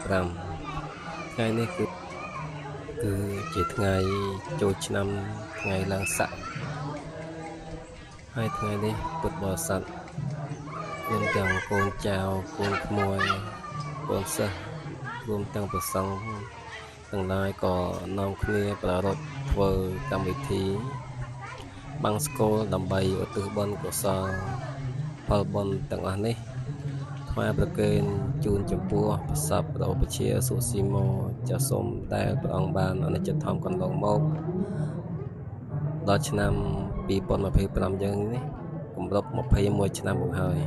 ថ្ងៃនេះគឺជាថ្ងៃចូលឆ្នាំថ្ងៃឡើងស័កហើយថ្ងៃនេះពុទ្ធបរិស័ទរួមទាំងកូនចៅកូនក្មួយកូនសិស្សរួមទាំងព្រះសង្ឃទាំងឡាយក៏នាំគ្នាប្រារព្ធធ្វើកម្មវិធីបង្សុកូលដើម្បីឧទ្ទិសបុណ្យកុសលផលបុណ្យទាំងអស់នេះថ្វាយប្រគេនជូនចំពោះព្រះសព្វព្រះឧបជាសុសីមោចាសូមដែលព្រះអង្គបានអនិច្ចធម្មកន្លងមកដល់ឆ្នាំ2025យើងនេះគម្រប់21ឆ្នាំមកហើយ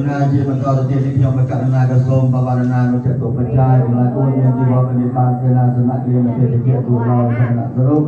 ណាជាបន្តទៅទៀតនេះខ្ញុំកណ្ណាក្រសួងបវរណានុចិត្តទុបច្ច័យទាំងឡាយគួរមានជីវភាពមានបានសេនាសនៈគ្រាមទេតិជាទូលដល់គណៈសរុប